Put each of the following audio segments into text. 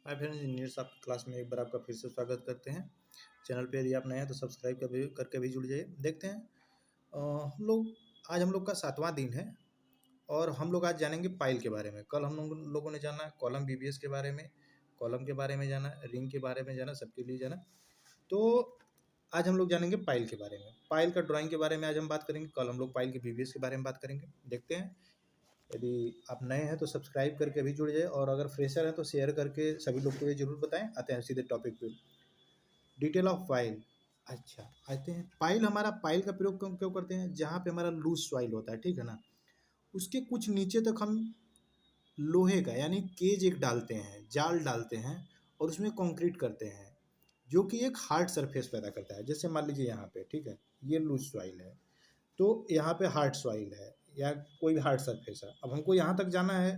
Hi friends, engineers आपकी class में एक बार आपका फिर से स्वागत करते हैं। चैनल पे यदि आप नए हैं तो सब्सक्राइब करके भी जुड़ जाइए। देखते हैं हम लोग का 7वां दिन है और हम लोग आज जानेंगे पाइल के बारे में। कल लोगों ने जाना कॉलम बीबीएस के बारे में, कॉलम के बारे में जाना, रिंग के बारे में जाना, सबके लिए जाना। तो आज हम लोग जानेंगे पाइल के बारे में। पाइल का ड्राइंग के बारे में आज हम बात करेंगे। कल हम लोग पाइल के बीबीएस के बारे में बात करेंगे। देखते हैं, यदि आप नए हैं तो सब्सक्राइब करके अभी जुड़ जाए और अगर फ्रेशर हैं तो शेयर करके सभी लोग को ये जरूर बताएं। आते हैं सीधे टॉपिक पे। Detail of pile. अच्छा, आते हैं पाइल। हमारा पाइल का प्रयोग क्यों क्यों करते हैं? जहाँ पे हमारा लूज सॉइल होता है, ठीक है ना, उसके कुछ नीचे तक हम लोहे का यानी केज एक डालते हैं, जाल डालते हैं और उसमें कंक्रीट करते हैं, जो कि एक हार्ड सरफेस पैदा करता है। जैसे मान लीजिए यहाँ पे, ठीक है, ये लूज सॉइल है तो यहाँ पे हार्ड सॉइल है या कोई भी हार्ड सरफेस है। अब हमको यहाँ तक जाना है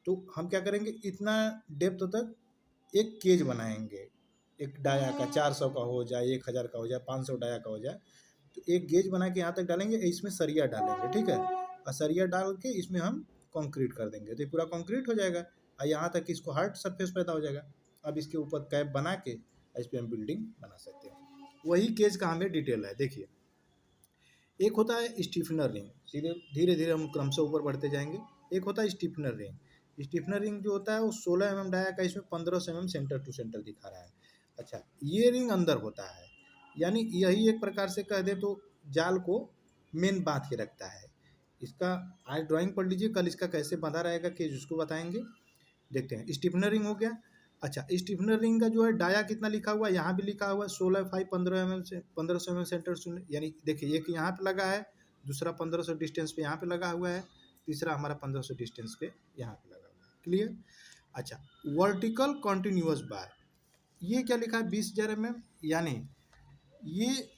तो हम क्या करेंगे, इतना डेप्थ तक एक केज बनाएंगे। एक डाया का 400 का हो जाए, 1000 का हो जाए, 500 डाया का हो जाए, तो एक गेज बना के यहाँ तक डालेंगे। इसमें सरिया डालेंगे, ठीक है, और सरिया डाल के इसमें हम कंक्रीट कर देंगे तो ये पूरा कंक्रीट हो जाएगा और यहाँ तक इसको हार्ड सरफेस पैदा हो जाएगा। अब इसके ऊपर कैप बना के इस पर हम बिल्डिंग बना सकते हैं। वही केज का हमें डिटेल है। देखिए, एक होता है स्टीफनर रिंग, सीधे धीरे धीरे हम क्रम से ऊपर बढ़ते जाएंगे। एक होता है स्टीफनर रिंग। स्टीफनर रिंग जो होता है वो 16 mm डाया का, इसमें 1500 mm सेंटर टू सेंटर दिखा रहा है। अच्छा, ये रिंग अंदर होता है, यानी यही एक प्रकार से कह दे तो जाल को मेन बांध के रखता है। इसका आज ड्राइंग पढ़ लीजिए, कल इसका कैसे बांधा रहेगा कि जिसको बताएंगे। देखते हैं, स्टीफनर रिंग हो गया। अच्छा, स्टीफनर रिंग का जो है डाया कितना लिखा हुआ है, यहाँ भी लिखा हुआ है 16 5 15 mm से 1500 mm सेंटर शून्य, यानी देखिए एक यहाँ पे लगा है, दूसरा 1500 डिस्टेंस पे यहाँ पे लगा हुआ है, तीसरा हमारा 1500 डिस्टेंस पे यहाँ पे लगा हुआ है। क्लियर? अच्छा, वर्टिकल कॉन्टिन्यूअस बार, ये क्या लिखा है 20,000 mm, यानी ये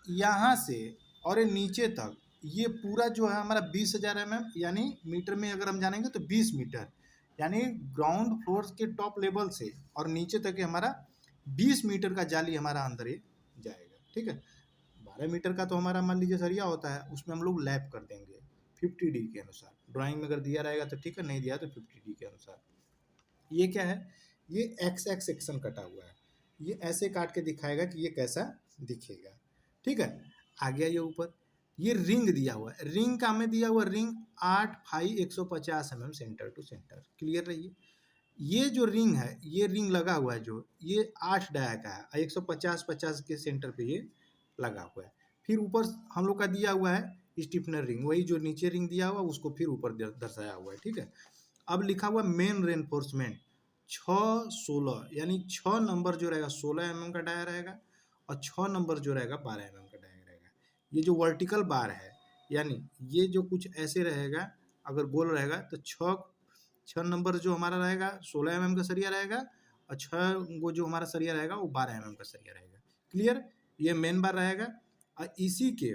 यहाँ से और ये नीचे तक ये पूरा जो है हमारा 20,000 mm, यानी मीटर में अगर हम जानेंगे तो 20 मीटर, यानी ग्राउंड फ्लोर के टॉप लेवल से और नीचे तक हमारा 20 मीटर का जाली हमारा अंदर ये जाएगा। ठीक है, 12 मीटर का तो हमारा मान लीजिए सरिया होता है, उसमें हम लोग लैप कर देंगे 50D के अनुसार। ड्राइंग में अगर दिया रहेगा तो ठीक है, नहीं दिया तो 50D के अनुसार। ये क्या है, ये एक्स एक्स सेक्शन कटा हुआ है, ये ऐसे काट के दिखाएगा कि ये कैसा दिखेगा। ठीक है, आ गया ये ऊपर। ये रिंग दिया हुआ है, रिंग का हमें दिया हुआ ring 8 phi 150 mm centre to centre. Clear रहिए, ये जो रिंग है, ये रिंग लगा हुआ है जो ये 8 डाया का है, 150-50 के सेंटर पे ये लगा हुआ है। फिर ऊपर हम लोग का दिया हुआ है स्टीफनर रिंग, वही जो नीचे रिंग दिया हुआ उसको फिर ऊपर दर्शाया हुआ है। ठीक है, अब लिखा हुआ मेन रेनफोर्समेंट 6-16, यानी 6 नंबर जो रहेगा 16 mm का डाया रहेगा और 6 नंबर जो रहेगा 12 mm का डाया रहेगा। ये जो वर्टिकल बार है, यानी ये जो कुछ ऐसे रहेगा, अगर गोल रहेगा तो 6 नंबर जो हमारा रहेगा 16 mm का सरिया रहेगा और 6 वो जो हमारा सरिया रहेगा वो 12 mm का सरिया रहेगा। क्लियर? ये मेन बार रहेगा और इसी के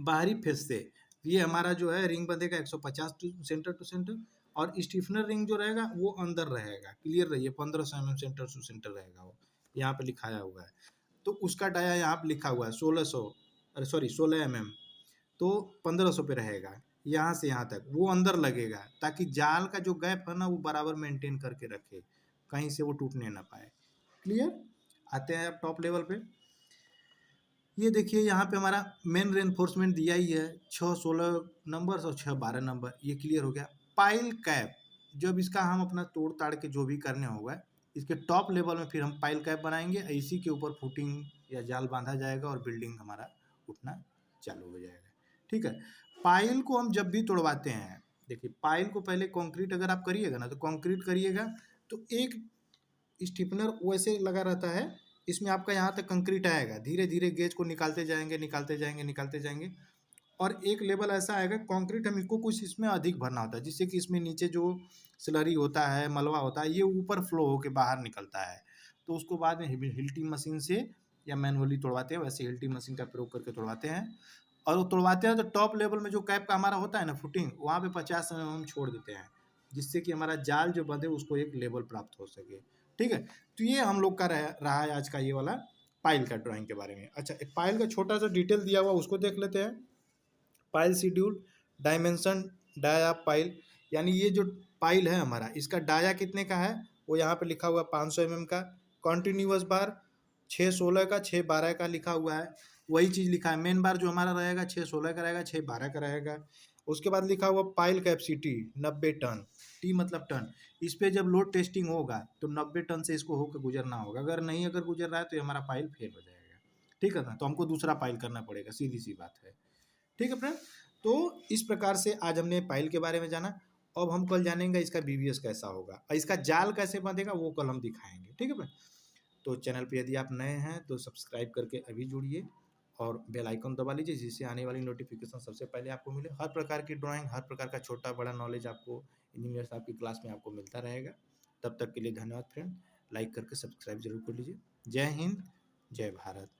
बाहरी फेस से ये हमारा जो है रिंग बंधेगा 150 सेंटर टू सेंटर, और स्टीफनर रिंग जो रहेगा वो अंदर रहेगा। क्लियर रहिए, 1500 mm सेंटर टू सेंटर रहेगा, वो यहाँ पे लिखाया हुआ है। तो उसका डाया यहाँ पे लिखा हुआ है 16 mm, तो 1500 पे रहेगा। यहाँ से यहाँ तक वो अंदर लगेगा ताकि जाल का जो गैप है ना वो बराबर मेंटेन करके रखे, कहीं से वो टूटने ना पाए। क्लियर? आते हैं अब टॉप लेवल पे। ये देखिए यहाँ पे हमारा मेन रेनफोर्समेंट दिया ही है 6-16 नंबर और 6-12 नंबर। ये क्लियर हो गया। पाइल कैप, जब इसका हम अपना तोड़ ताड़ के जो भी करने होगा, इसके टॉप लेवल में फिर हम पाइल कैप बनाएंगे, इसी के ऊपर फुटिंग या जाल बांधा जाएगा और बिल्डिंग हमारा उठना चालू हो जाएगा। ठीक है, पाइल को हम जब भी तोड़वाते हैं, देखिए पाइल को पहले कंक्रीट अगर आप करिएगा ना तो कंक्रीट करिएगा तो एक स्टिफनर वैसे लगा रहता है, इसमें आपका यहाँ तक कंक्रीट आएगा, धीरे धीरे गेज को निकालते जाएंगे निकालते जाएंगे निकालते जाएंगे, और एक लेवल ऐसा आएगा कंक्रीट हम इसको कुछ इसमें अधिक भरना होता है, जिससे कि इसमें नीचे जो स्लरी होता है, मलबा होता है, ये ऊपर फ्लो होकर बाहर निकलता है। तो उसको बाद में हिल्टिंग मशीन से या मैनुअली तोड़वाते हैं, वैसे हिल्टिंग मशीन का प्रयोग करके तोड़वाते हैं। और वो तोड़वाते हैं तो टॉप लेवल में जो कैप का हमारा होता है ना फुटिंग, वहाँ पे 50 mm हम छोड़ देते हैं, जिससे कि हमारा जाल जो बंधे उसको एक लेवल प्राप्त हो सके। ठीक है, तो ये हम लोग का रहा है आज का ये वाला पाइल का ड्राइंग के बारे में। अच्छा, एक पाइल का छोटा सा डिटेल दिया हुआ उसको देख लेते हैं। Pile schedule, dimension dia pile, यानी ये जो पाइल है हमारा, इसका डाया कितने का है वो यहाँ पे लिखा हुआ 500 mm का कॉन्टिन्यूअस बार, 616 का, 612 का लिखा हुआ है, वही चीज़ लिखा है। मेन बार जो हमारा रहेगा 616 का रहेगा, 612 का रहेगा। उसके बाद लिखा हुआ पाइल कैपेसिटी 90 टन, टी मतलब टन। इस पे जब लोड टेस्टिंग होगा तो 90 टन से इसको होकर गुजरना होगा। अगर नहीं अगर गुजर रहा है तो ये हमारा पाइल फेल हो जाएगा, ठीक है ना। तो हमको दूसरा पाइल करना पड़ेगा, सीधी सी बात है, ठीक है फ्रेंड। तो इस प्रकार से आज हमने पाइल के बारे में जाना। अब हम कल जानेंगे इसका बीबीएस कैसा होगा और इसका जाल कैसे बंधेगा वो कल हम दिखाएंगे, ठीक है फ्रेंड। तो चैनल पे यदि आप नए हैं तो सब्सक्राइब करके अभी जुड़िए और बेल आइकन दबा लीजिए, जिससे आने वाली नोटिफिकेशन सबसे पहले आपको मिले। हर प्रकार की ड्राइंग, हर प्रकार का छोटा बड़ा नॉलेज आपको इंजीनियर साहब की क्लास में आपको मिलता रहेगा। तब तक के लिए धन्यवाद फ्रेंड। लाइक करके सब्सक्राइब जरूर कर लीजिए। जय हिंद, जय भारत।